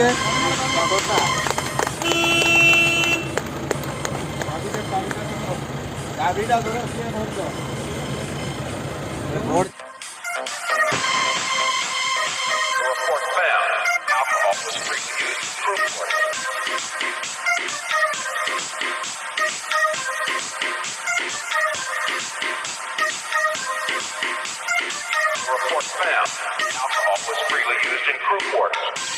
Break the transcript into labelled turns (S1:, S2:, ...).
S1: রে? গাড়িটা ধরে vote
S2: Report found. Alcohol was freely used. Proof order. Report found. Alcohol was freely used in group orders.